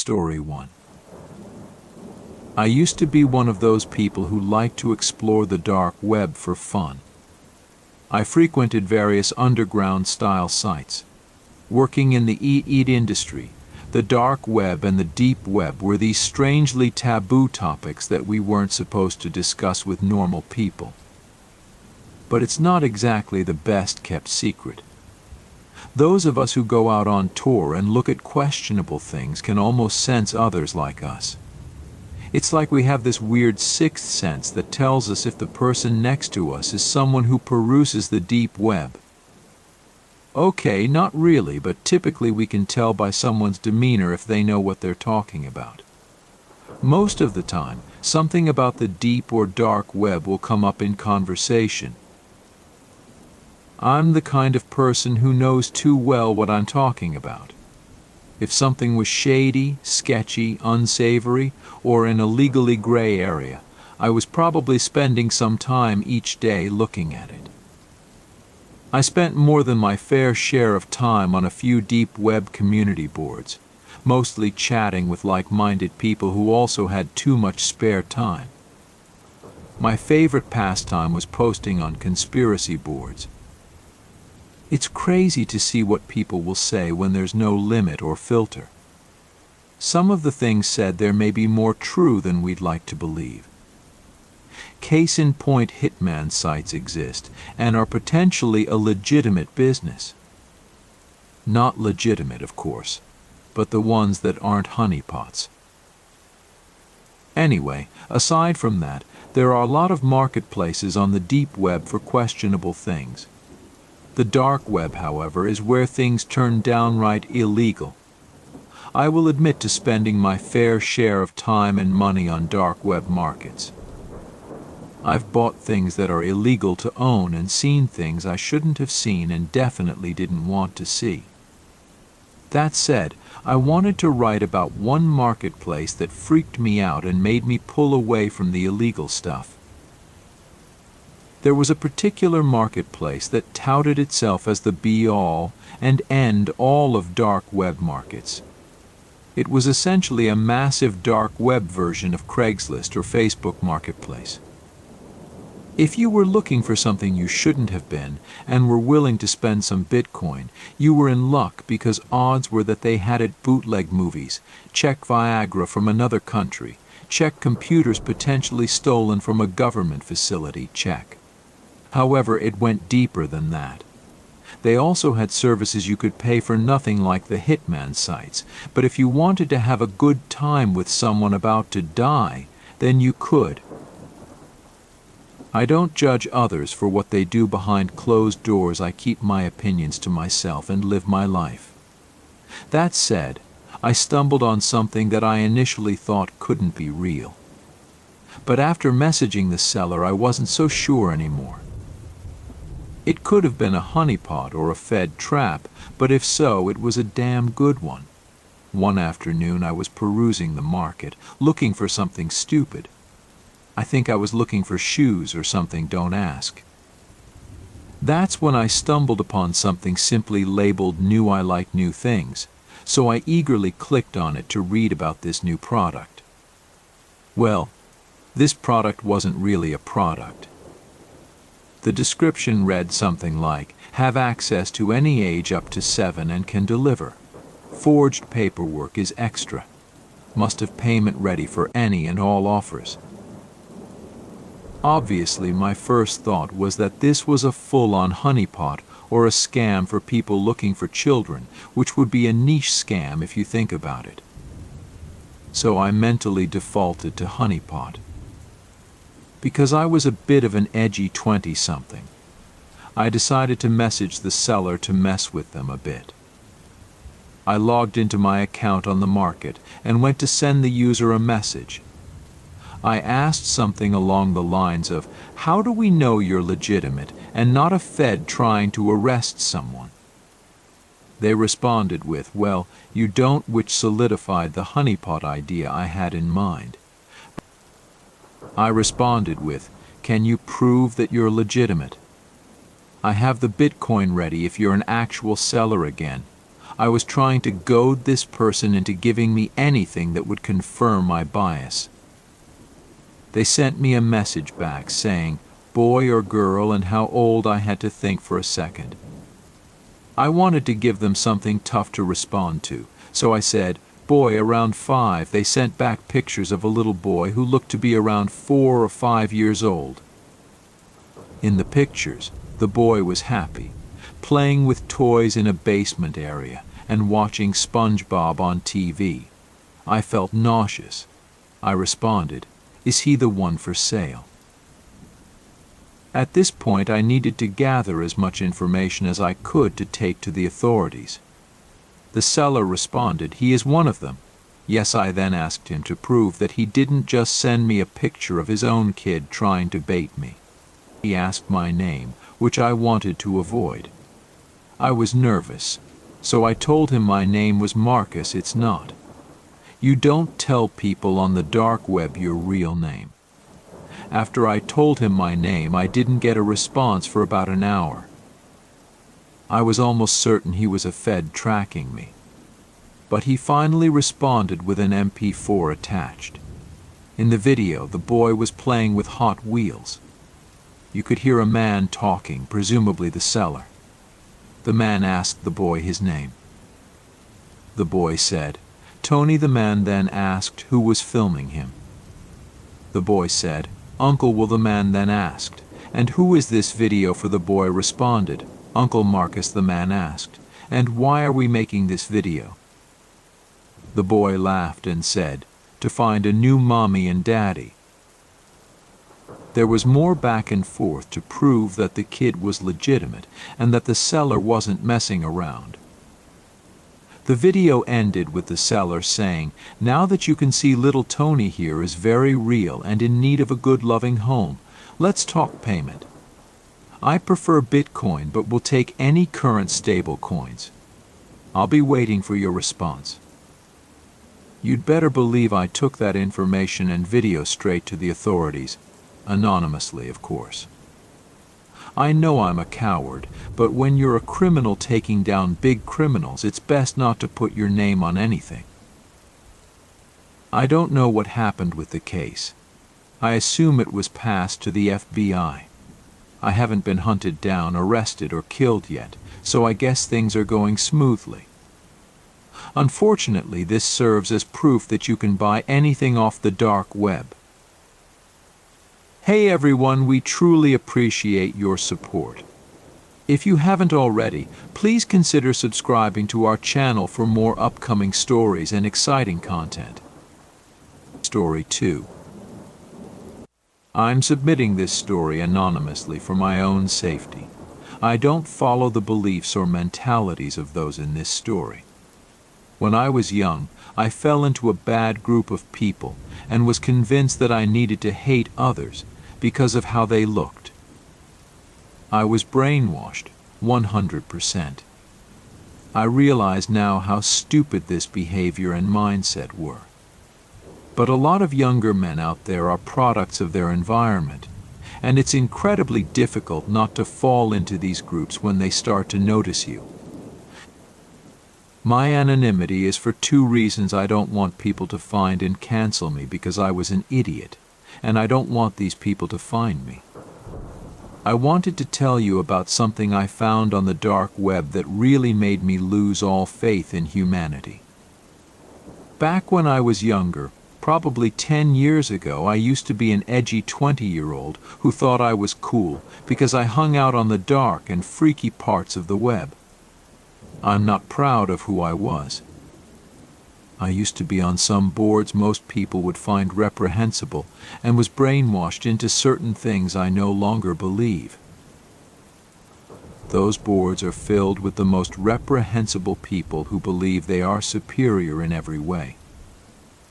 Story 1. I used to be one of those people who liked to explore the dark web for fun. I frequented various underground-style sites. Working in the e-eat industry, the dark web and the deep web were these strangely taboo topics that we weren't supposed to discuss with normal people. But it's not exactly the best-kept secret. Those of us who go out on tour and look at questionable things can almost sense others like us. It's like we have this weird sixth sense that tells us if the person next to us is someone who peruses the deep web. Okay, not really, but typically we can tell by someone's demeanor if they know what they're talking about. Most of the time, something about the deep or dark web will come up in conversation. I'm the kind of person who knows too well what I'm talking about. If something was shady, sketchy, unsavory, or in a legally gray area, I was probably spending some time each day looking at it. I spent more than my fair share of time on a few deep web community boards, mostly chatting with like-minded people who also had too much spare time. My favorite pastime was posting on conspiracy boards. It's crazy to see what people will say when there's no limit or filter. Some of the things said there may be more true than we'd like to believe. Case in point, hitman sites exist and are potentially a legitimate business. Not legitimate, of course, but the ones that aren't honeypots. Anyway, aside from that, there are a lot of marketplaces on the deep web for questionable things. The dark web, however, is where things turn downright illegal. I will admit to spending my fair share of time and money on dark web markets. I've bought things that are illegal to own and seen things I shouldn't have seen and definitely didn't want to see. That said, I wanted to write about one marketplace that freaked me out and made me pull away from the illegal stuff. There was a particular marketplace that touted itself as the be-all and end-all of dark web markets. It was essentially a massive dark web version of Craigslist or Facebook Marketplace. If you were looking for something you shouldn't have been and were willing to spend some Bitcoin, you were in luck because odds were that they had it bootleg movies, check Viagra from another country, check computers potentially stolen from a government facility, check. However, it went deeper than that. They also had services you could pay for nothing like the hitman sites, but if you wanted to have a good time with someone about to die, then you could. I don't judge others for what they do behind closed doors. I keep my opinions to myself and live my life. That said, I stumbled on something that I initially thought couldn't be real. But after messaging the seller, I wasn't so sure anymore. It could have been a honeypot or a fed trap, but if so, it was a damn good one. One afternoon I was perusing the market, looking for something stupid. I think I was looking for shoes or something, don't ask. That's when I stumbled upon something simply labeled "New I Like New Things," so I eagerly clicked on it to read about this new product. Well, this product wasn't really a product. The description read something like, "Have access to any age up to 7 and can deliver. Forged paperwork is extra. Must have payment ready for any and all offers." Obviously, my first thought was that this was a full-on honeypot or a scam for people looking for children, which would be a niche scam if you think about it. So I mentally defaulted to honeypot. Because I was a bit of an edgy 20-something, I decided to message the seller to mess with them a bit. I logged into my account on the market and went to send the user a message. I asked something along the lines of, "How do we know you're legitimate and not a Fed trying to arrest someone?" They responded with, "Well, you don't," which solidified the honeypot idea I had in mind. I responded with, "Can you prove that you're legitimate? I have the Bitcoin ready if you're an actual seller again. I was trying to goad this person into giving me anything that would confirm my bias. They sent me a message back saying, boy or girl, and how old. I had to think for a second. I wanted to give them something tough to respond to, so I said, boy, around 5. They sent back pictures of a little boy who looked to be around 4 or 5 years old. In the pictures, the boy was happy, playing with toys in a basement area and watching SpongeBob on TV. I felt nauseous. I responded, is he the one for sale? At this point, I needed to gather as much information as I could to take to the authorities. The seller responded, he is one of them. Yes, I then asked him to prove that he didn't just send me a picture of his own kid trying to bait me. He asked my name, which I wanted to avoid. I was nervous, so I told him my name was Marcus. It's not. You don't tell people on the dark web your real name. After I told him my name, I didn't get a response for about an hour. I was almost certain he was a Fed tracking me. But he finally responded with an MP4 attached. In the video, the boy was playing with Hot Wheels. You could hear a man talking, presumably the seller. The man asked the boy his name. The boy said, Tony. The man then asked who was filming him. The boy said, Uncle. Well, the man then asked, and who is this video for? The boy responded, Uncle Marcus. The man asked, and why are we making this video? The boy laughed and said, to find a new mommy and daddy. There was more back and forth to prove that the kid was legitimate and that the seller wasn't messing around. The video ended with the seller saying, now that you can see little Tony here is very real and in need of a good loving home, let's talk payment. I prefer Bitcoin, but will take any current stable coins. I'll be waiting for your response. You'd better believe I took that information and video straight to the authorities, anonymously, of course. I know I'm a coward, but when you're a criminal taking down big criminals, it's best not to put your name on anything. I don't know what happened with the case. I assume it was passed to the FBI. I haven't been hunted down, arrested, or killed yet, so I guess things are going smoothly. Unfortunately, this serves as proof that you can buy anything off the dark web. Hey everyone, we truly appreciate your support. If you haven't already, please consider subscribing to our channel for more upcoming stories and exciting content. Story 2. I'm submitting this story anonymously for my own safety. I don't follow the beliefs or mentalities of those in this story. When I was young, I fell into a bad group of people and was convinced that I needed to hate others because of how they looked. I was brainwashed, 100%. I realize now how stupid this behavior and mindset were. But a lot of younger men out there are products of their environment, and it's incredibly difficult not to fall into these groups when they start to notice you. My anonymity is for 2 reasons. I don't want people to find and cancel me because I was an idiot, and I don't want these people to find me. I wanted to tell you about something I found on the dark web that really made me lose all faith in humanity. Back when I was younger, probably 10 years ago, I used to be an edgy 20-year-old who thought I was cool because I hung out on the dark and freaky parts of the web. I'm not proud of who I was. I used to be on some boards most people would find reprehensible and was brainwashed into certain things I no longer believe. Those boards are filled with the most reprehensible people who believe they are superior in every way.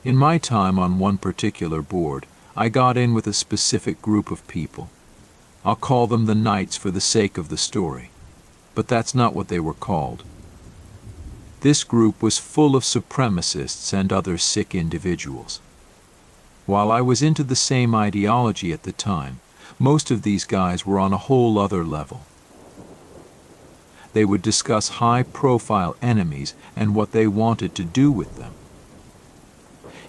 In my time on one particular board, I got in with a specific group of people. I'll call them the Knights for the sake of the story, but that's not what they were called. This group was full of supremacists and other sick individuals. While I was into the same ideology at the time, most of these guys were on a whole other level. They would discuss high-profile enemies and what they wanted to do with them.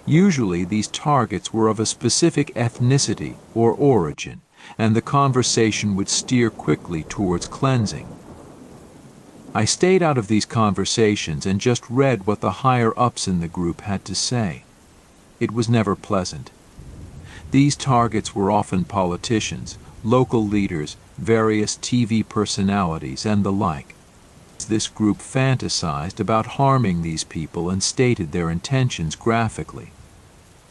Usually these targets were of a specific ethnicity or origin, and the conversation would steer quickly towards cleansing. I stayed out of these conversations and just read what the higher-ups in the group had to say. It was never pleasant. These targets were often politicians, local leaders, various TV personalities, and the like. This group fantasized about harming these people and stated their intentions graphically.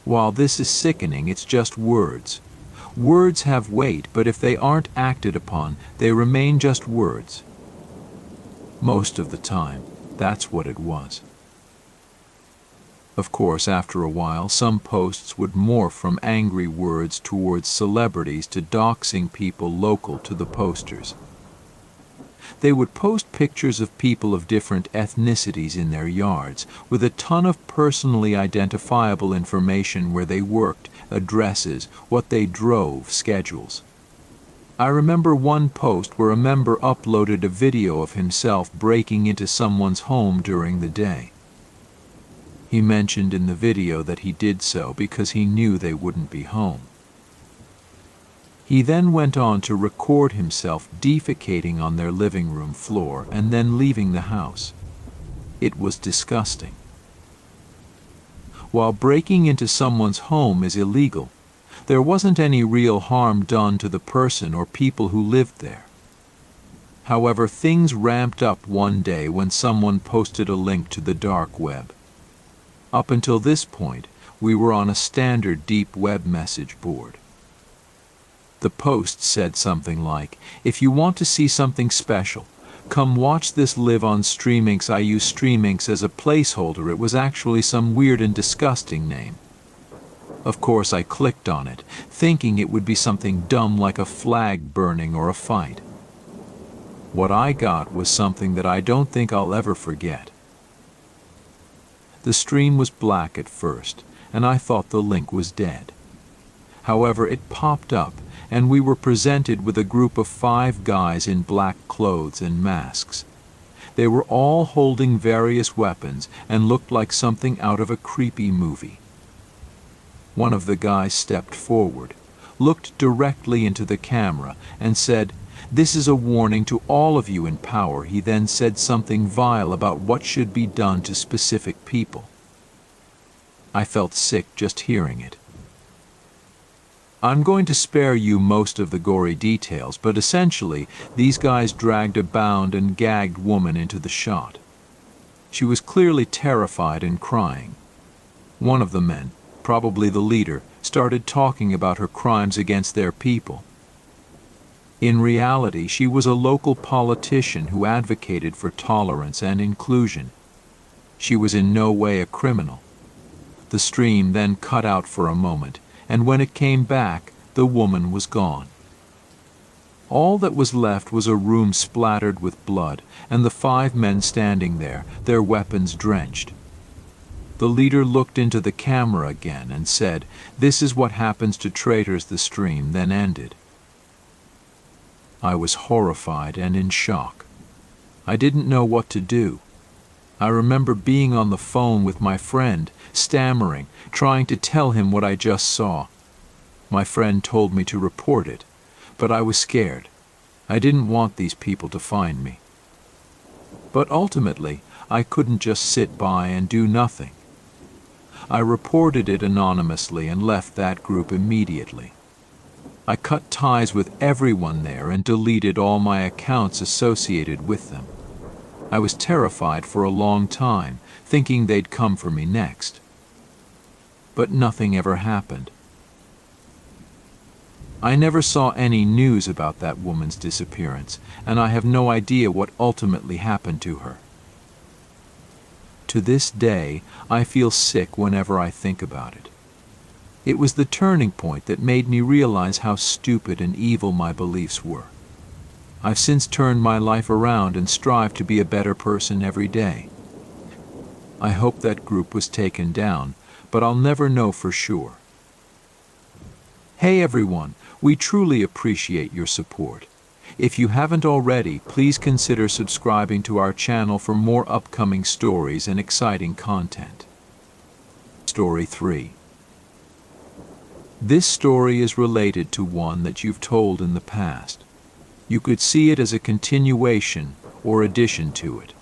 While this is sickening, it's just words. Words have weight, but if they aren't acted upon, they remain just words. Most of the time, that's what it was. Of course, after a while, some posts would morph from angry words towards celebrities to doxing people local to the posters. They would post pictures of people of different ethnicities in their yards, with a ton of personally identifiable information: where they worked, addresses, what they drove, schedules. I remember one post where a member uploaded a video of himself breaking into someone's home during the day. He mentioned in the video that he did so because he knew they wouldn't be home. He then went on to record himself defecating on their living room floor and then leaving the house. It was disgusting. While breaking into someone's home is illegal, there wasn't any real harm done to the person or people who lived there. However, things ramped up one day when someone posted a link to the dark web. Up until this point, we were on a standard deep web message board. The post said something like, "If you want to see something special, come watch this live on Streaminx." I used Streaminx as a placeholder. It was actually some weird and disgusting name. Of course, I clicked on it, thinking it would be something dumb like a flag burning or a fight. What I got was something that I don't think I'll ever forget. The stream was black at first, and I thought the link was dead. However, it popped up, and we were presented with a group of 5 guys in black clothes and masks. They were all holding various weapons and looked like something out of a creepy movie. One of the guys stepped forward, looked directly into the camera, and said, "This is a warning to all of you in power." He then said something vile about what should be done to specific people. I felt sick just hearing it. I'm going to spare you most of the gory details, but essentially, these guys dragged a bound and gagged woman into the shot. She was clearly terrified and crying. One of the men, probably the leader, started talking about her crimes against their people. In reality, she was a local politician who advocated for tolerance and inclusion. She was in no way a criminal. The stream then cut out for a moment, and when it came back, the woman was gone. All that was left was a room splattered with blood, and the 5 men standing there, their weapons drenched. The leader looked into the camera again and said, "This is what happens to traitors." The stream then ended. I was horrified and in shock. I didn't know what to do. I remember being on the phone with my friend, stammering, trying to tell him what I just saw. My friend told me to report it, but I was scared. I didn't want these people to find me. But ultimately, I couldn't just sit by and do nothing. I reported it anonymously and left that group immediately. I cut ties with everyone there and deleted all my accounts associated with them. I was terrified for a long time, thinking they'd come for me next. But nothing ever happened. I never saw any news about that woman's disappearance, and I have no idea what ultimately happened to her. To this day, I feel sick whenever I think about it. It was the turning point that made me realize how stupid and evil my beliefs were. I've since turned my life around and strive to be a better person every day. I hope that group was taken down, but I'll never know for sure. Hey everyone, we truly appreciate your support. If you haven't already, please consider subscribing to our channel for more upcoming stories and exciting content. Story 3. This story is related to one that you've told in the past. You could see it as a continuation or addition to it.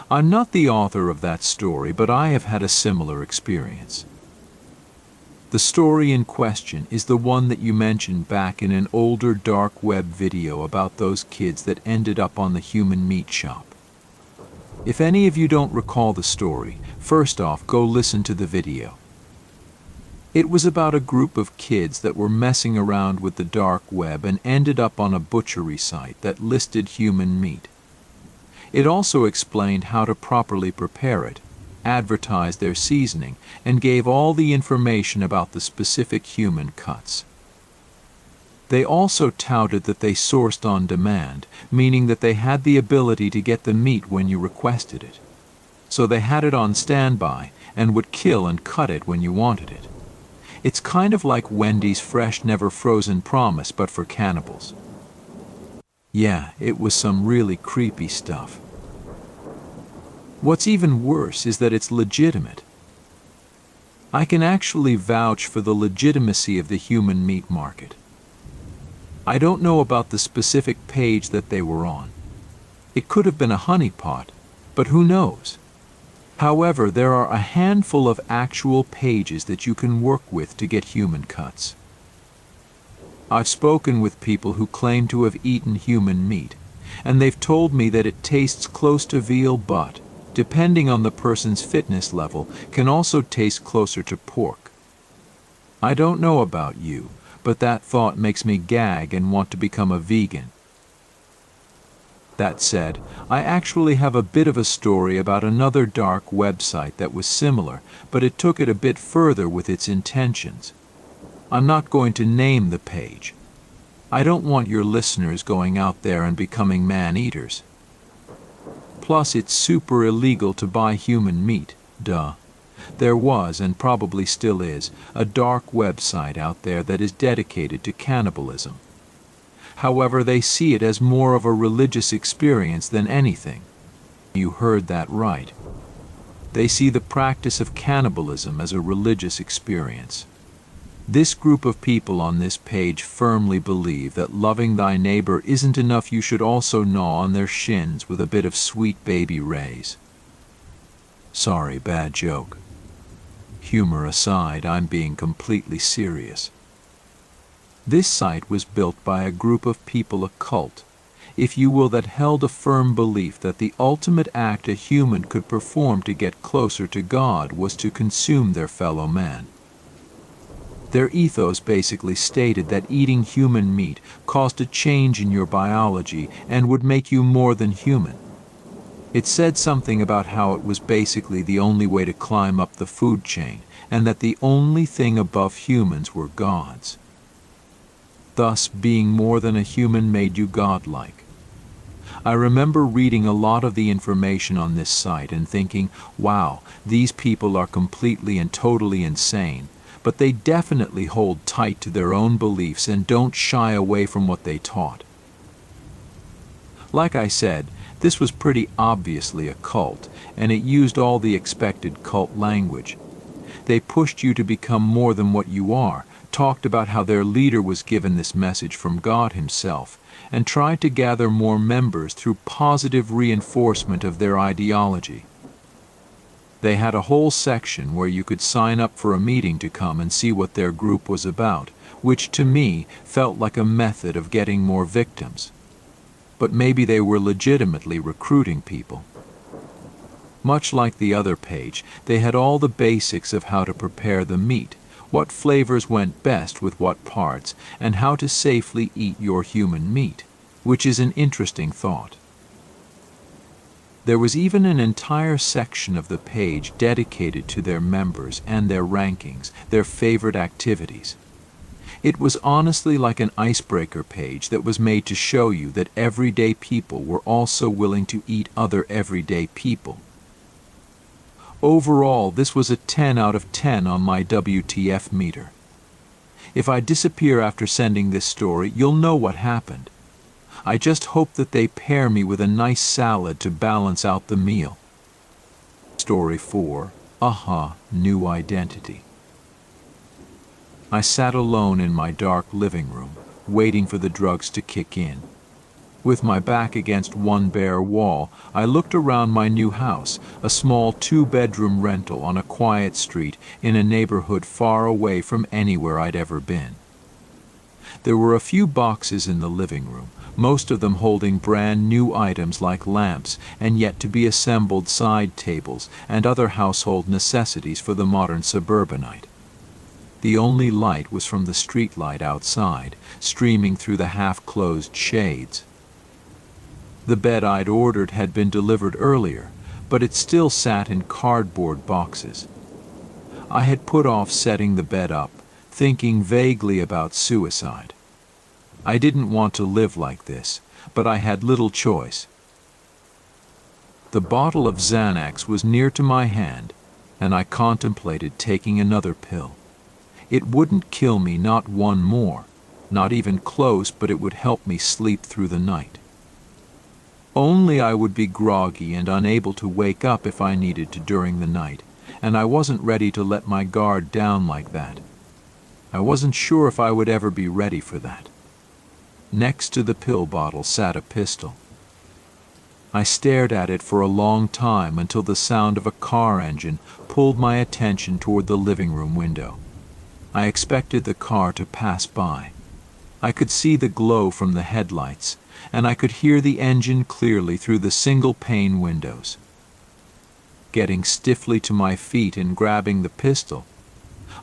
I'm not the author of that story, but I have had a similar experience. The story in question is the one that you mentioned back in an older dark web video about those kids that ended up on the human meat shop. If any of you don't recall the story, first off, go listen to the video. It was about a group of kids that were messing around with the dark web and ended up on a butchery site that listed human meat. It also explained how to properly prepare it, advertised their seasoning, and gave all the information about the specific human cuts. They also touted that they sourced on demand, meaning that they had the ability to get the meat when you requested it. So they had it on standby and would kill and cut it when you wanted it. It's kind of like Wendy's fresh, never frozen promise, but for cannibals. Yeah, it was some really creepy stuff. What's even worse is that it's legitimate. I can actually vouch for the legitimacy of the human meat market. I don't know about the specific page that they were on. It could have been a honeypot, but who knows? However, there are a handful of actual pages that you can work with to get human cuts. I've spoken with people who claim to have eaten human meat, and they've told me that it tastes close to veal, but, depending on the person's fitness level, can also taste closer to pork. I don't know about you, but that thought makes me gag and want to become a vegan. That said, I actually have a bit of a story about another dark website that was similar, but it took it a bit further with its intentions. I'm not going to name the page. I don't want your listeners going out there and becoming man-eaters. Plus, it's super illegal to buy human meat, duh. There was, and probably still is, a dark website out there that is dedicated to cannibalism. However, they see it as more of a religious experience than anything. You heard that right. They see the practice of cannibalism as a religious experience. This group of people on this page firmly believe that loving thy neighbor isn't enough. You should also gnaw on their shins with a bit of Sweet Baby Ray's. Sorry, bad joke. Humor aside, I'm being completely serious. This site was built by a group of people, a cult, if you will, that held a firm belief that the ultimate act a human could perform to get closer to God was to consume their fellow man. Their ethos basically stated that eating human meat caused a change in your biology and would make you more than human. It said something about how it was basically the only way to climb up the food chain, and that the only thing above humans were gods. Thus, being more than a human made you godlike. I remember reading a lot of the information on this site and thinking, wow, these people are completely and totally insane, but they definitely hold tight to their own beliefs and don't shy away from what they taught. Like I said, this was pretty obviously a cult, and it used all the expected cult language. They pushed you to become more than what you are, talked about how their leader was given this message from God himself, and tried to gather more members through positive reinforcement of their ideology. They had a whole section where you could sign up for a meeting to come and see what their group was about, which to me felt like a method of getting more victims. But maybe they were legitimately recruiting people. Much like the other page, they had all the basics of how to prepare the meat, what flavors went best with what parts, and how to safely eat your human meat, which is an interesting thought. There was even an entire section of the page dedicated to their members and their rankings, their favorite activities. It was honestly like an icebreaker page that was made to show you that everyday people were also willing to eat other everyday people. Overall, this was a 10 out of 10 on my WTF meter. If I disappear after sending this story, you'll know what happened. I just hope that they pair me with a nice salad to balance out the meal. Story 4. Aha, new identity. I sat alone in my dark living room, waiting for the drugs to kick in. With my back against one bare wall, I looked around my new house, a small 2-bedroom rental on a quiet street in a neighborhood far away from anywhere I'd ever been. There were a few boxes in the living room, most of them holding brand new items like lamps and yet to be assembled side tables and other household necessities for the modern suburbanite. The only light was from the street light outside, streaming through the half-closed shades. The bed I'd ordered had been delivered earlier, but it still sat in cardboard boxes. I had put off setting the bed up, thinking vaguely about suicide. I didn't want to live like this, but I had little choice. The bottle of Xanax was near to my hand, and I contemplated taking another pill. It wouldn't kill me, not one more, not even close, but it would help me sleep through the night. Only I would be groggy and unable to wake up if I needed to during the night, and I wasn't ready to let my guard down like that. I wasn't sure if I would ever be ready for that. Next to the pill bottle sat a pistol. I stared at it for a long time until the sound of a car engine pulled my attention toward the living room window. I expected the car to pass by. I could see the glow from the headlights, and I could hear the engine clearly through the single-pane windows. Getting stiffly to my feet and grabbing the pistol,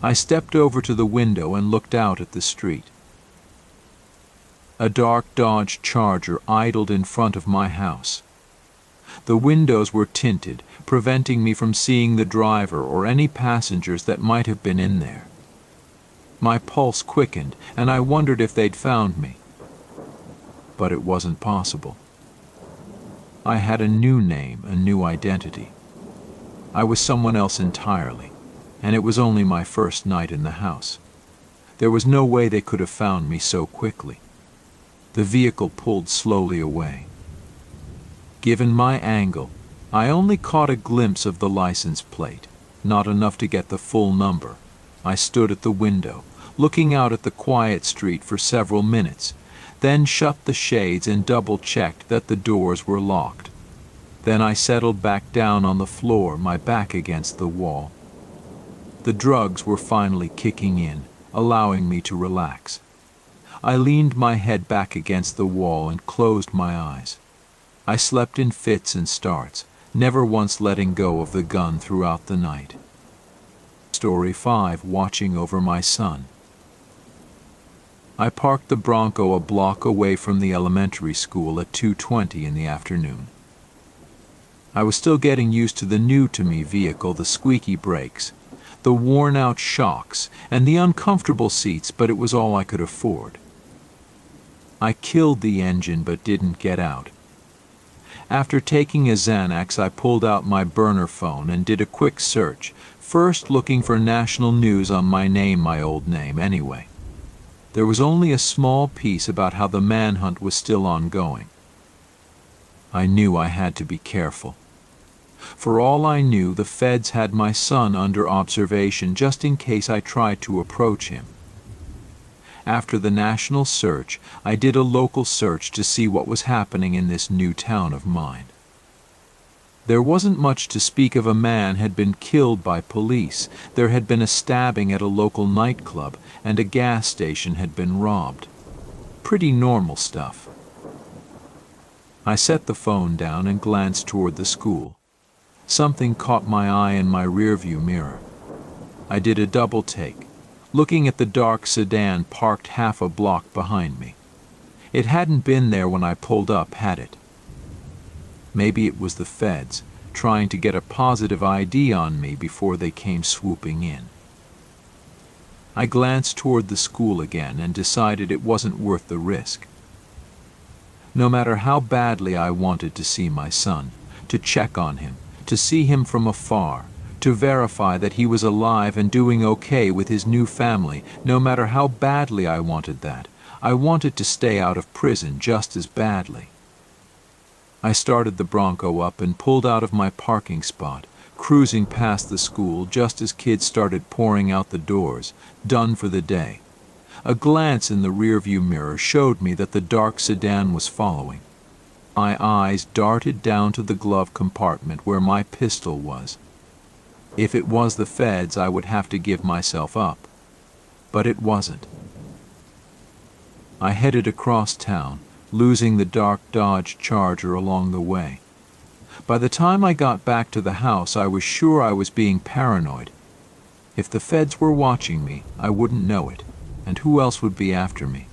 I stepped over to the window and looked out at the street. A dark Dodge Charger idled in front of my house. The windows were tinted, preventing me from seeing the driver or any passengers that might have been in there. My pulse quickened, and I wondered if they'd found me. But it wasn't possible. I had a new name, a new identity. I was someone else entirely, and it was only my first night in the house. There was no way they could have found me so quickly. The vehicle pulled slowly away. Given my angle, I only caught a glimpse of the license plate, not enough to get the full number. I stood at the window, looking out at the quiet street for several minutes, then shut the shades and double-checked that the doors were locked. Then I settled back down on the floor, my back against the wall. The drugs were finally kicking in, allowing me to relax. I leaned my head back against the wall and closed my eyes. I slept in fits and starts, never once letting go of the gun throughout the night. Story 5. Watching over my son. I parked the Bronco a block away from the elementary school at 2:20 in the afternoon. I was still getting used to the new-to-me vehicle, the squeaky brakes, the worn-out shocks, and the uncomfortable seats, but it was all I could afford. I killed the engine but didn't get out. After taking a Xanax, I pulled out my burner phone and did a quick search, first looking for national news on my name, my old name, anyway. There was only a small piece about how the manhunt was still ongoing. I knew I had to be careful. For all I knew, the feds had my son under observation just in case I tried to approach him. After the national search, I did a local search to see what was happening in this new town of mine. There wasn't much to speak of. A man had been killed by police, there had been a stabbing at a local nightclub, and a gas station had been robbed. Pretty normal stuff. I set the phone down and glanced toward the school. Something caught my eye in my rearview mirror. I did a double take, looking at the dark sedan parked half a block behind me. It hadn't been there when I pulled up, had it? Maybe it was the feds, trying to get a positive ID on me before they came swooping in. I glanced toward the school again and decided it wasn't worth the risk. No matter how badly I wanted to see my son, to check on him, to see him from afar, to verify that he was alive and doing okay with his new family, no matter how badly I wanted that, I wanted to stay out of prison just as badly. I started the Bronco up and pulled out of my parking spot, cruising past the school just as kids started pouring out the doors, done for the day. A glance in the rearview mirror showed me that the dark sedan was following. My eyes darted down to the glove compartment where my pistol was. If it was the feds, I would have to give myself up. But it wasn't. I headed across town, losing the dark Dodge Charger along the way. By the time I got back to the house, I was sure I was being paranoid. If the feds were watching me, I wouldn't know it, and who else would be after me?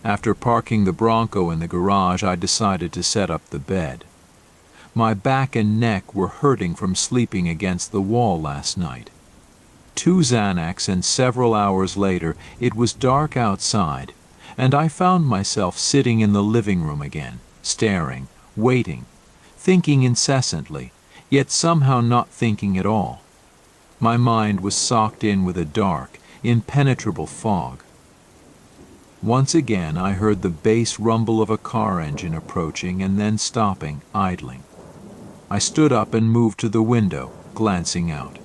After parking the Bronco in the garage, I decided to set up the bed. My back and neck were hurting from sleeping against the wall last night. 2 Xanax, and several hours later, it was dark outside, and I found myself sitting in the living room again, staring, waiting, thinking incessantly, yet somehow not thinking at all. My mind was socked in with a dark, impenetrable fog. Once again I heard the bass rumble of a car engine approaching and then stopping, idling. I stood up and moved to the window, glancing out.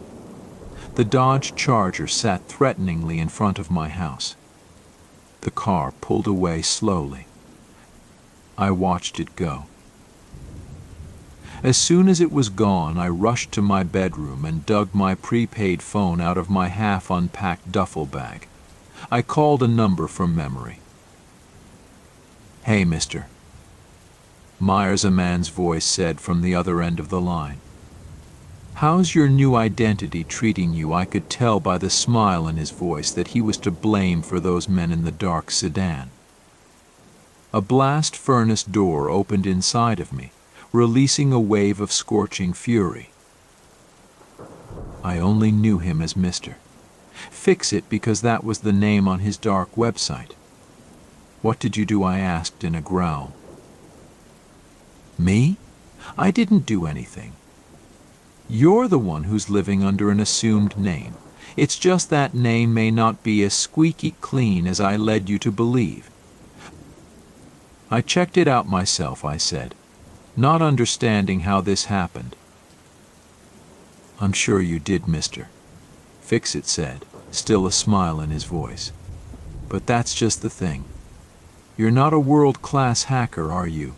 The Dodge Charger sat threateningly in front of my house. The car pulled away slowly. I watched it go. As soon as it was gone, I rushed to my bedroom and dug my prepaid phone out of my half-unpacked duffel bag. I called a number from memory. "Hey, mister." Myers, a man's voice said from the other end of the line. "How's your new identity treating you?" I could tell by the smile in his voice that he was to blame for those men in the dark sedan. A blast furnace door opened inside of me, releasing a wave of scorching fury. I only knew him as Mr. Fix-It because that was the name on his dark website. "What did you do?" I asked in a growl. "Me? I didn't do anything. You're the one who's living under an assumed name. It's just that name may not be as squeaky clean as I led you to believe." "I checked it out myself," I said, not understanding how this happened. "I'm sure you did, mister," Fix-It said, still a smile in his voice. "But that's just the thing. You're not a world-class hacker, are you?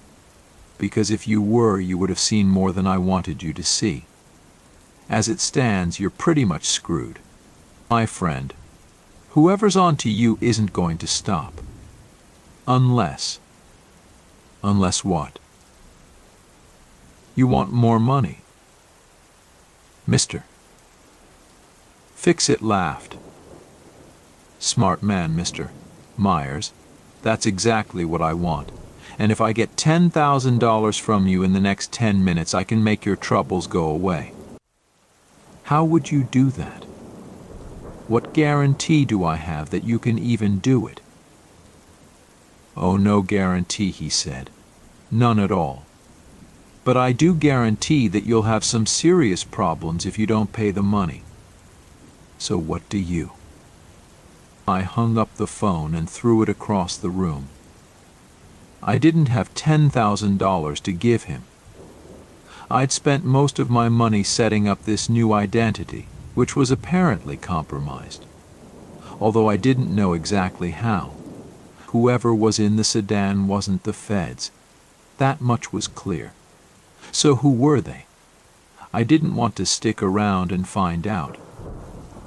Because if you were, you would have seen more than I wanted you to see. As it stands, you're pretty much screwed. My friend, whoever's on to you isn't going to stop. Unless... Unless what? You want more money. Mister." Fix-It laughed. "Smart man, Mr. Myers. That's exactly what I want. And if I get $10,000 from you in the next 10 minutes, I can make your troubles go away." "How would you do that? What guarantee do I have that you can even do it?" "Oh, no guarantee," he said. "None at all. But I do guarantee that you'll have some serious problems if you don't pay the money. So what do you?" I hung up the phone and threw it across the room. I didn't have $10,000 to give him. I'd spent most of my money setting up this new identity, which was apparently compromised, although I didn't know exactly how. Whoever was in the sedan wasn't the feds. That much was clear. So who were they? I didn't want to stick around and find out.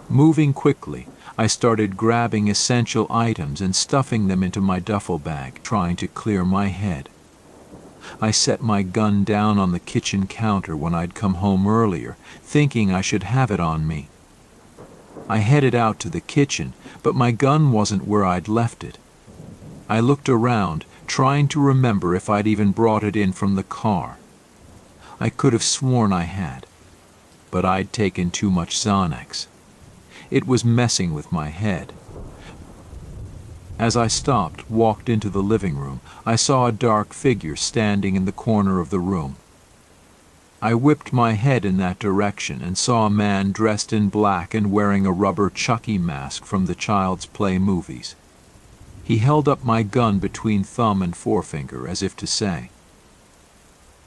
Moving quickly, I started grabbing essential items and stuffing them into my duffel bag, trying to clear my head. I set my gun down on the kitchen counter when I'd come home earlier, thinking I should have it on me. I headed out to the kitchen, but my gun wasn't where I'd left it. I looked around, trying to remember if I'd even brought it in from the car. I could have sworn I had, but I'd taken too much Xanax. It was messing with my head. As I stopped, walked into the living room, I saw a dark figure standing in the corner of the room. I whipped my head in that direction and saw a man dressed in black and wearing a rubber Chucky mask from the Child's Play movies. He held up my gun between thumb and forefinger as if to say.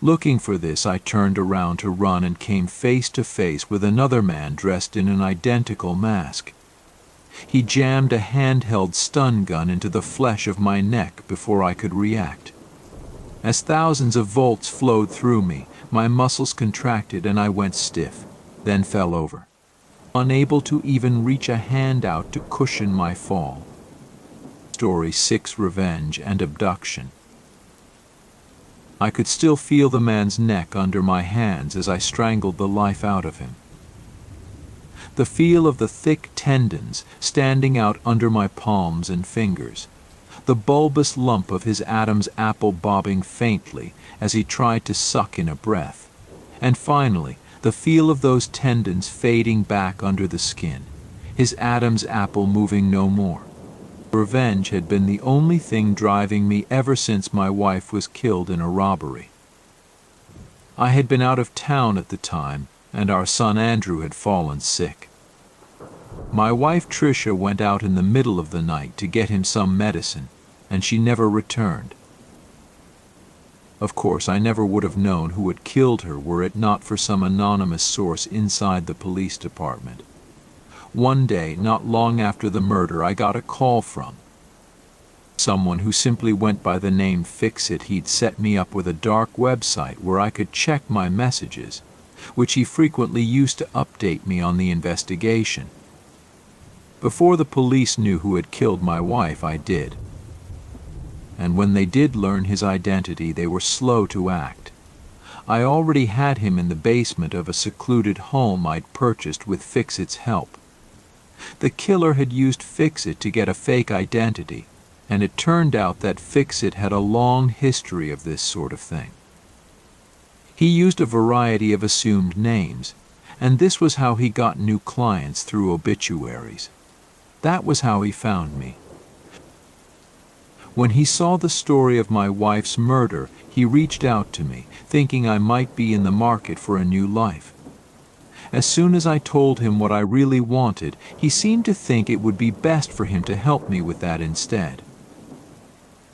Looking for this, I turned around to run and came face to face with another man dressed in an identical mask. He jammed a handheld stun gun into the flesh of my neck before I could react. As thousands of volts flowed through me, my muscles contracted and I went stiff, then fell over, unable to even reach a hand out to cushion my fall. Story 6: Revenge and Abduction. I could still feel the man's neck under my hands as I strangled the life out of him. The feel of the thick tendons standing out under my palms and fingers, the bulbous lump of his Adam's apple bobbing faintly as he tried to suck in a breath, and finally the feel of those tendons fading back under the skin, his Adam's apple moving no more. Revenge had been the only thing driving me ever since my wife was killed in a robbery. I had been out of town at the time, and our son Andrew had fallen sick. My wife Tricia went out in the middle of the night to get him some medicine, and she never returned. Of course, I never would have known who had killed her were it not for some anonymous source inside the police department. One day, not long after the murder, I got a call from someone who simply went by the name Fixit. He'd set me up with a dark website where I could check my messages, which he frequently used to update me on the investigation. Before the police knew who had killed my wife, I did. And when they did learn his identity, they were slow to act. I already had him in the basement of a secluded home I'd purchased with Fixit's help. The killer had used Fixit to get a fake identity, and it turned out that Fixit had a long history of this sort of thing. He used a variety of assumed names, and this was how he got new clients through obituaries. That was how he found me. When he saw the story of my wife's murder, he reached out to me, thinking I might be in the market for a new life. As soon as I told him what I really wanted, he seemed to think it would be best for him to help me with that instead.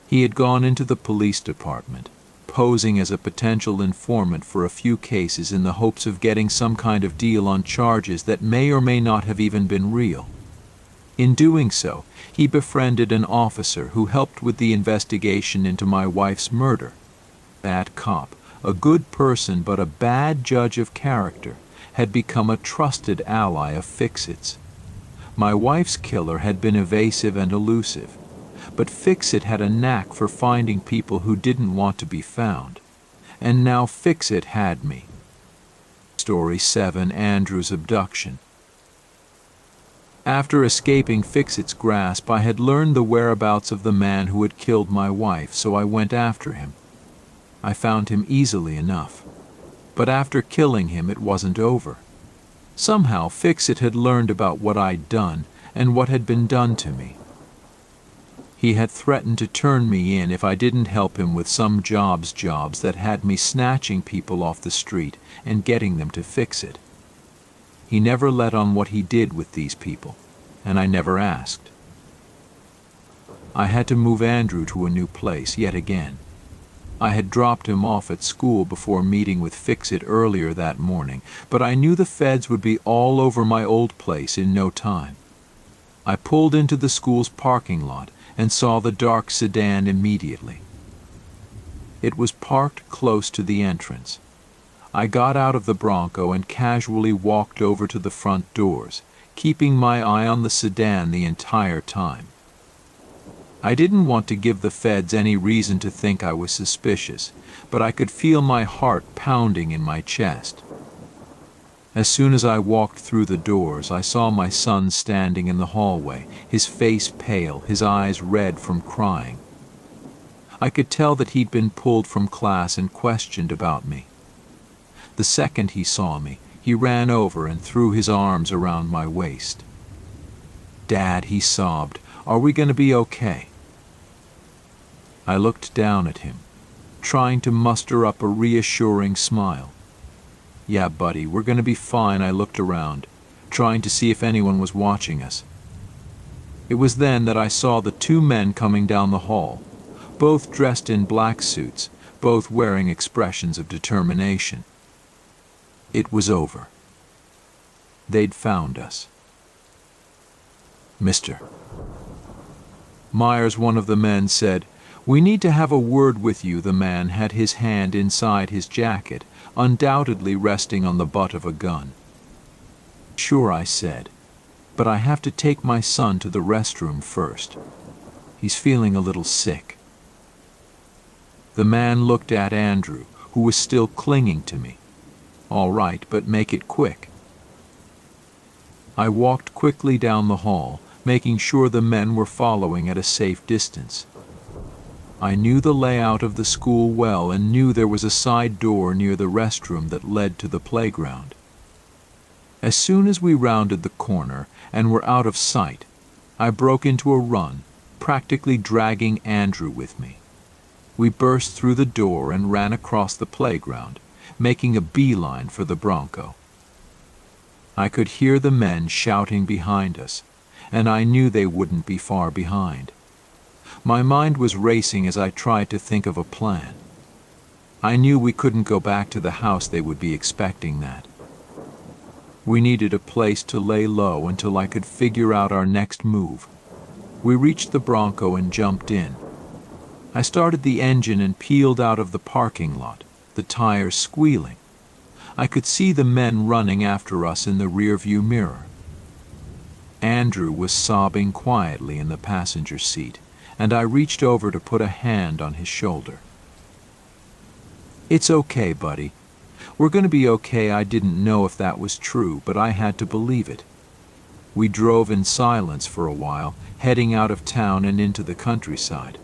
He had gone into the police department, posing as a potential informant for a few cases in the hopes of getting some kind of deal on charges that may or may not have even been real. In doing so, he befriended an officer who helped with the investigation into my wife's murder. That cop, a good person but a bad judge of character, had become a trusted ally of Fixit's. My wife's killer had been evasive and elusive, but Fixit had a knack for finding people who didn't want to be found. And now Fixit had me. Story 7: Andrew's Abduction. After escaping Fixit's grasp, I had learned the whereabouts of the man who had killed my wife, so I went after him. I found him easily enough. But after killing him, it wasn't over. Somehow Fixit had learned about what I'd done and what had been done to me. He had threatened to turn me in if I didn't help him with some jobs that had me snatching people off the street and getting them to Fixit. He never let on what he did with these people, and I never asked. I had to move Andrew to a new place yet again. I had dropped him off at school before meeting with Fixit earlier that morning, but I knew the feds would be all over my old place in no time. I pulled into the school's parking lot and saw the dark sedan immediately. It was parked close to the entrance. I got out of the Bronco and casually walked over to the front doors, keeping my eye on the sedan the entire time. I didn't want to give the feds any reason to think I was suspicious, but I could feel my heart pounding in my chest. As soon as I walked through the doors, I saw my son standing in the hallway, his face pale, his eyes red from crying. I could tell that he'd been pulled from class and questioned about me. The second he saw me, he ran over and threw his arms around my waist. "Dad," he sobbed, "are we going to be okay?" I looked down at him, trying to muster up a reassuring smile. "Yeah, buddy, we're going to be fine." I looked around, trying to see if anyone was watching us. It was then that I saw the two men coming down the hall, both dressed in black suits, both wearing expressions of determination. It was over. They'd found us. "Mister Myers," one of the men said, "we need to have a word with you." The man had his hand inside his jacket, undoubtedly resting on the butt of a gun. "Sure," I said, "but I have to take my son to the restroom first. He's feeling a little sick." The man looked at Andrew, who was still clinging to me. "All right, but make it quick." I walked quickly down the hall, making sure the men were following at a safe distance. I knew the layout of the school well and knew there was a side door near the restroom that led to the playground. As soon as we rounded the corner and were out of sight, I broke into a run, practically dragging Andrew with me. We burst through the door and ran across the playground, making a beeline for the Bronco. I could hear the men shouting behind us, and I knew they wouldn't be far behind. My mind was racing as I tried to think of a plan. I knew we couldn't go back to the house. They would be expecting that. We needed a place to lay low until I could figure out our next move. We reached the Bronco and jumped in. I started the engine and peeled out of the parking lot, the tires squealing. I could see the men running after us in the rearview mirror. Andrew was sobbing quietly in the passenger seat, and I reached over to put a hand on his shoulder. "It's okay, buddy. We're going to be okay." I didn't know if that was true, but I had to believe it. We drove in silence for a while, heading out of town and into the countryside.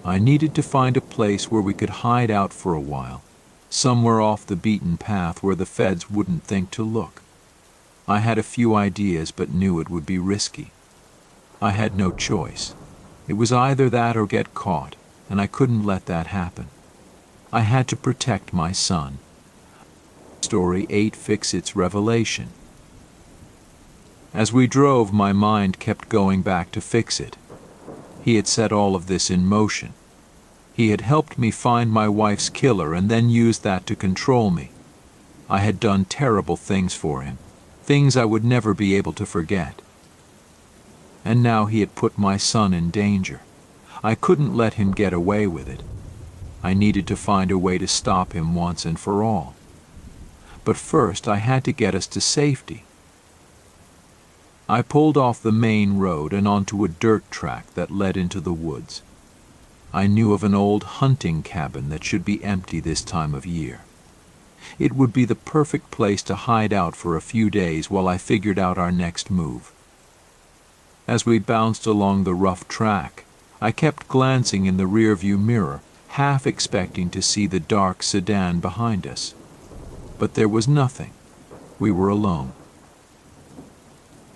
I needed to find a place where we could hide out for a while, somewhere off the beaten path where the feds wouldn't think to look. I had a few ideas but knew it would be risky. I had no choice. It was either that or get caught, and I couldn't let that happen. I had to protect my son. Story 8: Fix-It's Revelation. As we drove, my mind kept going back to Fix-It. He had set all of this in motion. He had helped me find my wife's killer and then used that to control me. I had done terrible things for him, things I would never be able to forget. And now he had put my son in danger. I couldn't let him get away with it. I needed to find a way to stop him once and for all. But first I had to get us to safety. I pulled off the main road and onto a dirt track that led into the woods. I knew of an old hunting cabin that should be empty this time of year. It would be the perfect place to hide out for a few days while I figured out our next move. As we bounced along the rough track, I kept glancing in the rearview mirror, half expecting to see the dark sedan behind us. But there was nothing. We were alone.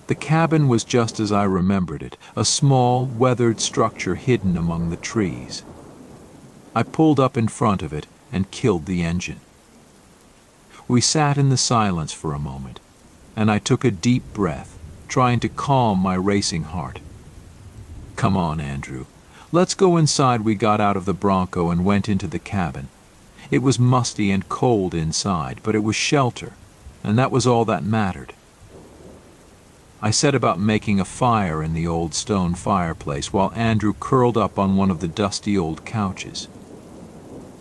The cabin was just as I remembered it, a small, weathered structure hidden among the trees. I pulled up in front of it and killed the engine. We sat in the silence for a moment, and I took a deep breath, trying to calm my racing heart. "Come on, Andrew. Let's go inside." We got out of the Bronco and went into the cabin. It was musty and cold inside, but it was shelter, and that was all that mattered. I set about making a fire in the old stone fireplace while Andrew curled up on one of the dusty old couches.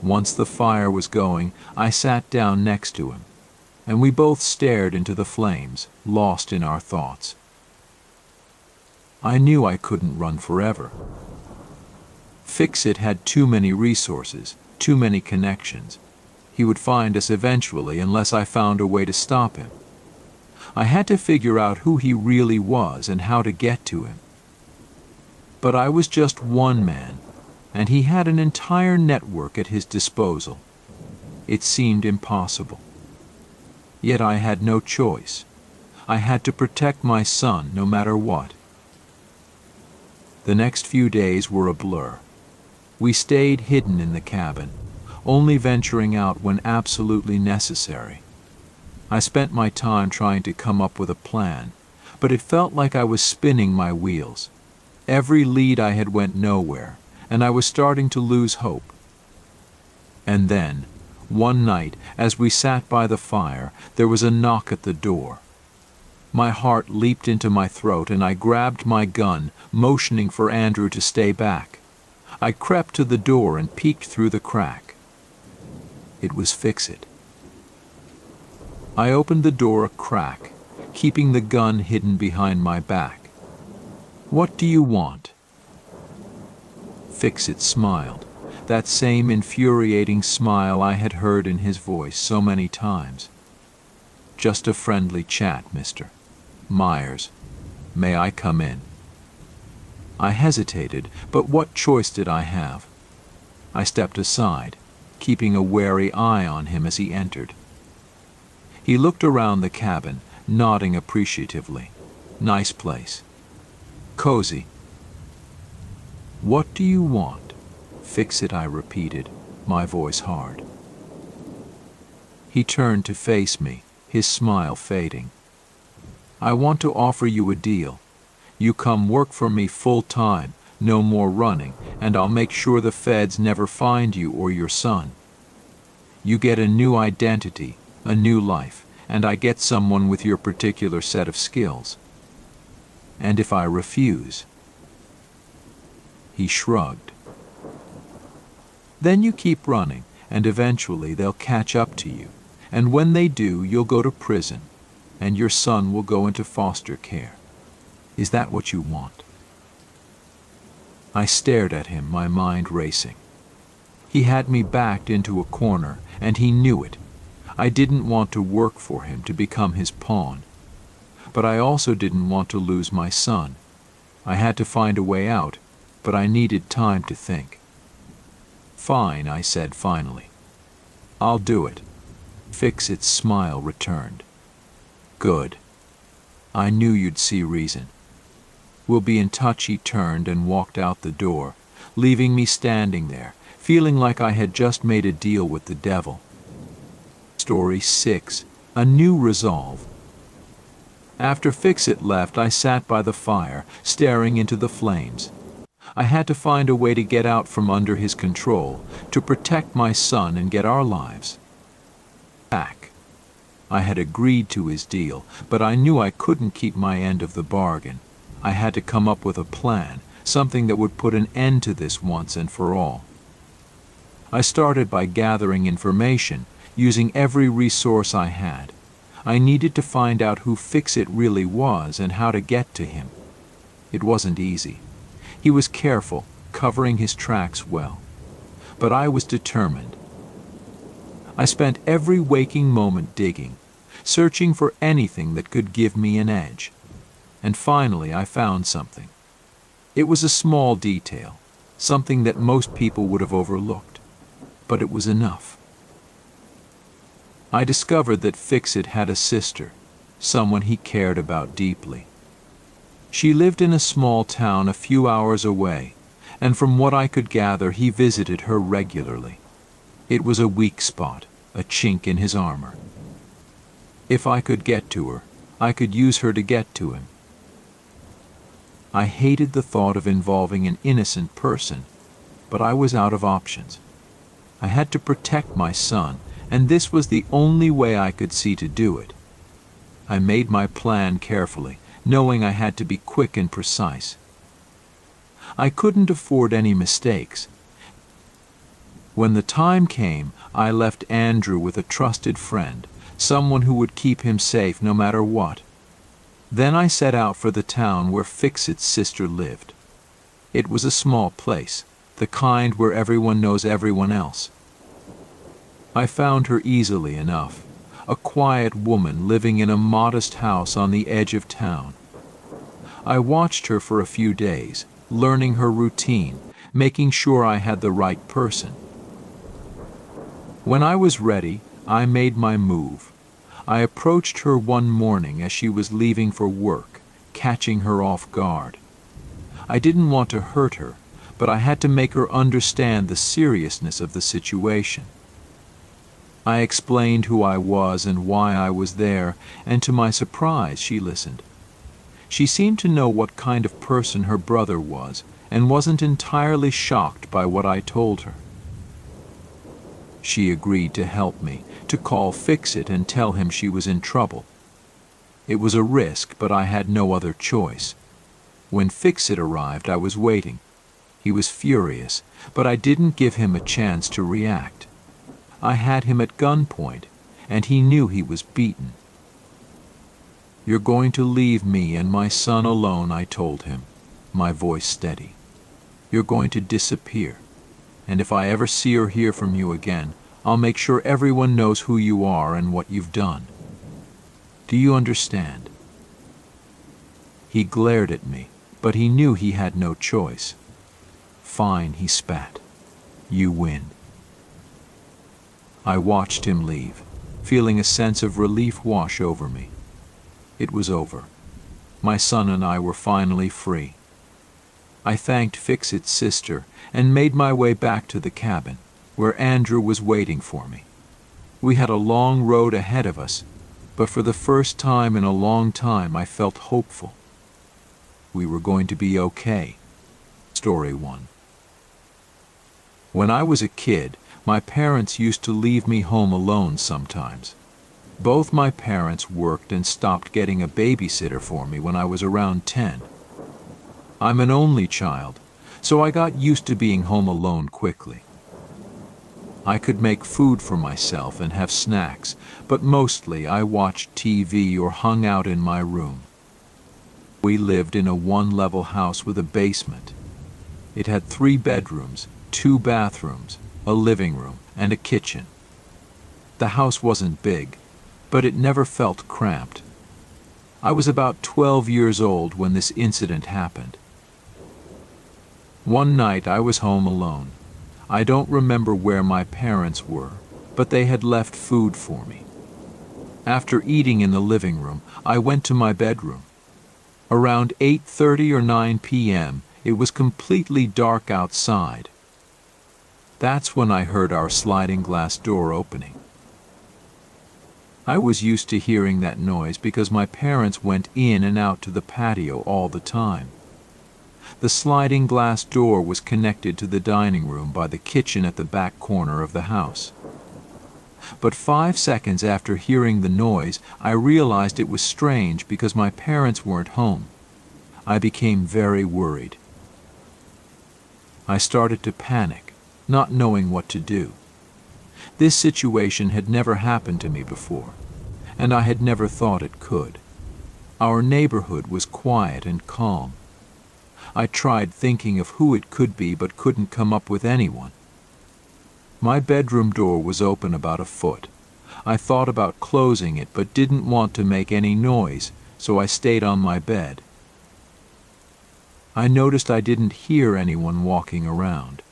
Once the fire was going, I sat down next to him, and we both stared into the flames, lost in our thoughts. I knew I couldn't run forever. Fix-It had too many resources, too many connections. He would find us eventually unless I found a way to stop him. I had to figure out who he really was and how to get to him. But I was just one man, and he had an entire network at his disposal. It seemed impossible. Yet I had no choice. I had to protect my son no matter what. The next few days were a blur. We stayed hidden in the cabin, only venturing out when absolutely necessary. I spent my time trying to come up with a plan, but it felt like I was spinning my wheels. Every lead I had went nowhere, and I was starting to lose hope. And then, one night, as we sat by the fire, there was a knock at the door. My heart leaped into my throat, and I grabbed my gun, motioning for Andrew to stay back. I crept to the door and peeked through the crack. It was Fix-It. I opened the door a crack, keeping the gun hidden behind my back. "What do you want?" Fix-It smiled, that same infuriating smile I had heard in his voice so many times. "Just a friendly chat, Mr. Myers. May I come in?" I hesitated, but what choice did I have? I stepped aside, keeping a wary eye on him as he entered. He looked around the cabin, nodding appreciatively. "Nice place. Cozy." "What do you want?" "Fix-It," I repeated, my voice hard. He turned to face me, his smile fading. "I want to offer you a deal. You come work for me full-time, no more running, and I'll make sure the feds never find you or your son. You get a new identity, a new life, and I get someone with your particular set of skills. And if I refuse?" He shrugged. "Then you keep running, and eventually they'll catch up to you, and when they do, you'll go to prison, and your son will go into foster care. Is that what you want?" I stared at him, my mind racing. He had me backed into a corner, and he knew it. I didn't want to work for him, to become his pawn. But I also didn't want to lose my son. I had to find a way out, but I needed time to think. "Fine," I said finally. "I'll do it." Fix-It's smile returned. "Good. I knew you'd see reason. We'll be in touch." He turned and walked out the door, leaving me standing there, feeling like I had just made a deal with the devil. Story 6. A New Resolve. After Fix-It left, I sat by the fire, staring into the flames. I had to find a way to get out from under his control, to protect my son and get our lives back. I had agreed to his deal, but I knew I couldn't keep my end of the bargain. I had to come up with a plan, something that would put an end to this once and for all. I started by gathering information, using every resource I had. I needed to find out who Fix-It really was and how to get to him. It wasn't easy. He was careful, covering his tracks well. But I was determined. I spent every waking moment digging, searching for anything that could give me an edge. And finally I found something. It was a small detail, something that most people would have overlooked. But it was enough. I discovered that Fix-It had a sister, someone he cared about deeply. She lived in a small town a few hours away, and from what I could gather, he visited her regularly. It was a weak spot, a chink in his armor. If I could get to her, I could use her to get to him. I hated the thought of involving an innocent person, but I was out of options. I had to protect my son, and this was the only way I could see to do it. I made my plan carefully, knowing I had to be quick and precise. I couldn't afford any mistakes. When the time came, I left Andrew with a trusted friend, someone who would keep him safe no matter what. Then I set out for the town where Fix-It's sister lived. It was a small place, the kind where everyone knows everyone else. I found her easily enough, a quiet woman living in a modest house on the edge of town. I watched her for a few days, learning her routine, making sure I had the right person. When I was ready, I made my move. I approached her one morning as she was leaving for work, catching her off guard. I didn't want to hurt her, but I had to make her understand the seriousness of the situation. I explained who I was and why I was there, and to my surprise, she listened. She seemed to know what kind of person her brother was and wasn't entirely shocked by what I told her. She agreed to help me, to call Fix-It and tell him she was in trouble. It was a risk, but I had no other choice. When Fix-It arrived, I was waiting. He was furious, but I didn't give him a chance to react. I had him at gunpoint, and he knew he was beaten. "You're going to leave me and my son alone," I told him, my voice steady. "You're going to disappear, and if I ever see or hear from you again, I'll make sure everyone knows who you are and what you've done. Do you understand?" He glared at me, but he knew he had no choice. "Fine," he spat. "You win." I watched him leave, feeling a sense of relief wash over me. It was over. My son and I were finally free. I thanked Fix-It's sister and made my way back to the cabin, where Andrew was waiting for me. We had a long road ahead of us, but for the first time in a long time I felt hopeful. We were going to be okay. Story 1. When I was a kid, my parents used to leave me home alone sometimes. Both my parents worked and stopped getting a babysitter for me when I was around 10. I'm an only child, so I got used to being home alone quickly. I could make food for myself and have snacks, but mostly I watched TV or hung out in my room. We lived in a one-level house with a basement. It had 3 bedrooms, 2 bathrooms, a living room, and a kitchen. The house wasn't big, but it never felt cramped. I was about 12 years old when this incident happened. One night I was home alone. I don't remember where my parents were, but they had left food for me. After eating in the living room, I went to my bedroom. Around 8:30 or 9 p.m., it was completely dark outside. That's when I heard our sliding glass door opening. I was used to hearing that noise because my parents went in and out to the patio all the time. The sliding glass door was connected to the dining room by the kitchen at the back corner of the house. But 5 seconds after hearing the noise, I realized it was strange because my parents weren't home. I became very worried. I started to panic, not knowing what to do. This situation had never happened to me before, and I had never thought it could. Our neighborhood was quiet and calm. I tried thinking of who it could be but couldn't come up with anyone. My bedroom door was open about a foot. I thought about closing it but didn't want to make any noise, so I stayed on my bed. I noticed I didn't hear anyone walking around.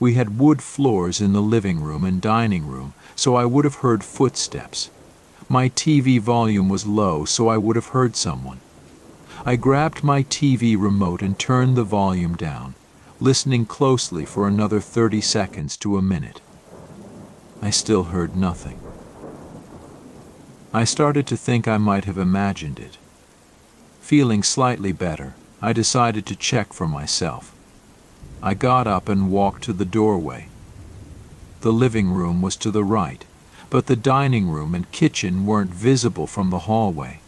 We had wood floors in the living room and dining room, so I would have heard footsteps. My TV volume was low, so I would have heard someone. I grabbed my TV remote and turned the volume down, listening closely for another 30 seconds to a minute. I still heard nothing. I started to think I might have imagined it. Feeling slightly better, I decided to check for myself. I got up and walked to the doorway. The living room was to the right, but the dining room and kitchen weren't visible from the hallway.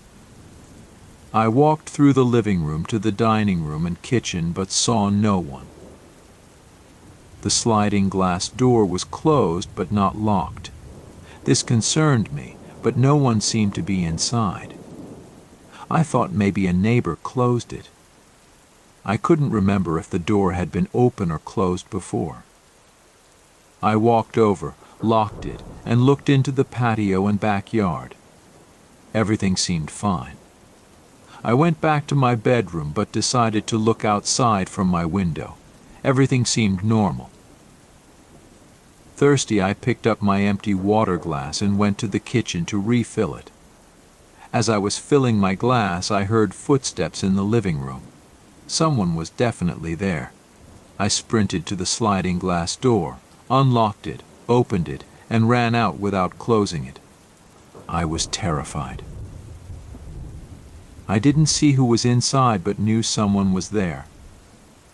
I walked through the living room to the dining room and kitchen but saw no one. The sliding glass door was closed but not locked. This concerned me, but no one seemed to be inside. I thought maybe a neighbor closed it. I couldn't remember if the door had been open or closed before. I walked over, locked it, and looked into the patio and backyard. Everything seemed fine. I went back to my bedroom but decided to look outside from my window. Everything seemed normal. Thirsty, I picked up my empty water glass and went to the kitchen to refill it. As I was filling my glass, I heard footsteps in the living room. Someone was definitely there. I sprinted to the sliding glass door, unlocked it, opened it, and ran out without closing it. I was terrified. I didn't see who was inside but knew someone was there.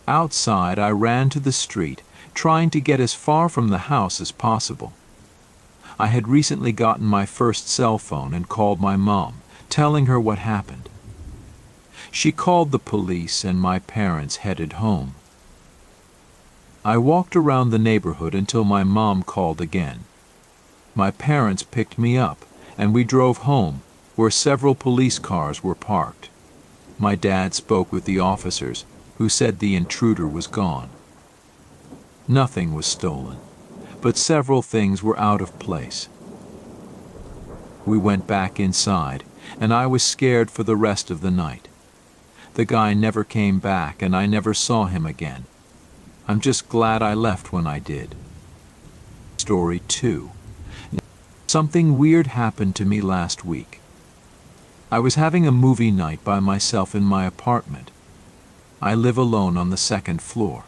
Outside, I ran to the street, trying to get as far from the house as possible. I had recently gotten my first cell phone and called my mom, telling her what happened. She called the police and my parents headed home. I walked around the neighborhood until my mom called again. My parents picked me up and we drove home, where several police cars were parked. My dad spoke with the officers, who said the intruder was gone. Nothing was stolen, but several things were out of place. We went back inside, and I was scared for the rest of the night. The guy never came back, and I never saw him again. I'm just glad I left when I did. Story 2. Something weird happened to me last week. I was having a movie night by myself in my apartment. I live alone on the second floor.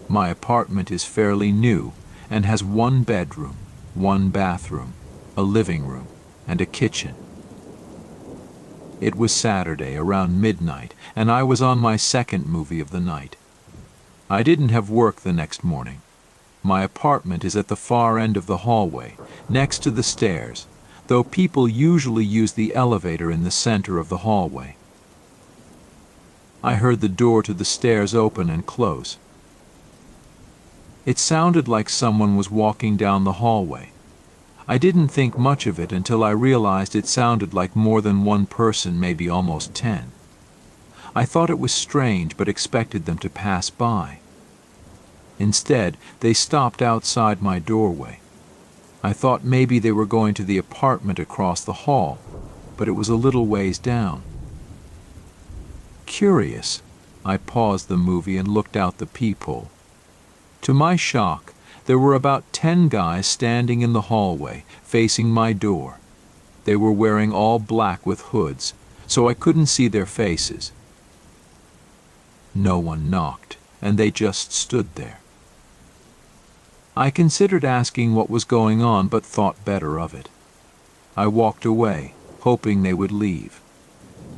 My apartment is fairly new and has 1 bedroom, 1 bathroom, a living room, and a kitchen. It was Saturday around midnight, and I was on my second movie of the night. I didn't have work the next morning. My apartment is at the far end of the hallway, next to the stairs, though people usually use the elevator in the center of the hallway. I heard the door to the stairs open and close. It sounded like someone was walking down the hallway. I didn't think much of it until I realized it sounded like more than one person, maybe almost 10. I thought it was strange but expected them to pass by. Instead, they stopped outside my doorway. I thought maybe they were going to the apartment across the hall, but it was a little ways down. Curious, I paused the movie and looked out the peephole. To my shock, there were about 10 guys standing in the hallway, facing my door. They were wearing all black with hoods, so I couldn't see their faces. No one knocked, and they just stood there. I considered asking what was going on, but thought better of it. I walked away, hoping they would leave.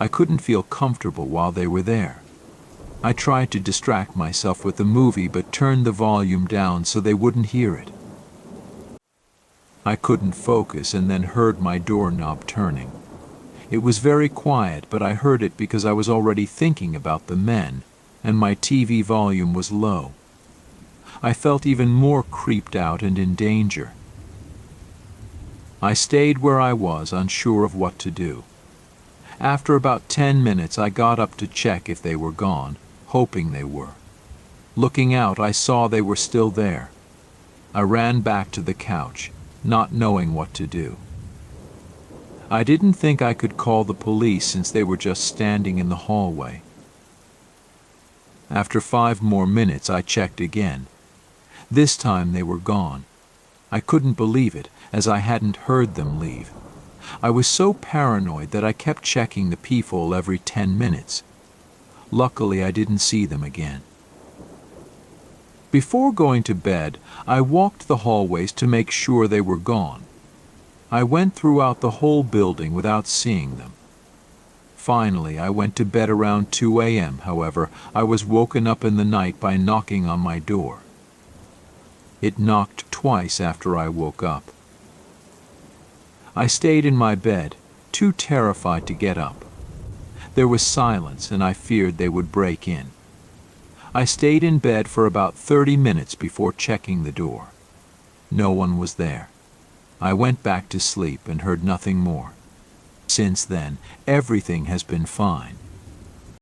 I couldn't feel comfortable while they were there. I tried to distract myself with the movie, but turned the volume down so they wouldn't hear it. I couldn't focus and then heard my doorknob turning. It was very quiet, but I heard it because I was already thinking about the men, and my TV volume was low. I felt even more creeped out and in danger. I stayed where I was, unsure of what to do. After about 10 minutes, I got up to check if they were gone, hoping they were. Looking out, I saw they were still there. I ran back to the couch, not knowing what to do. I didn't think I could call the police since they were just standing in the hallway. After 5 more minutes, I checked again. This time they were gone. I couldn't believe it, as I hadn't heard them leave. I was so paranoid that I kept checking the peephole every 10 minutes. Luckily, I didn't see them again. Before going to bed, I walked the hallways to make sure they were gone. I went throughout the whole building without seeing them. Finally, I went to bed around 2 a.m. However, I was woken up in the night by knocking on my door. It knocked twice after I woke up. I stayed in my bed, too terrified to get up. There was silence, and I feared they would break in. I stayed in bed for about 30 minutes before checking the door. No one was there. I went back to sleep and heard nothing more. Since then, everything has been fine.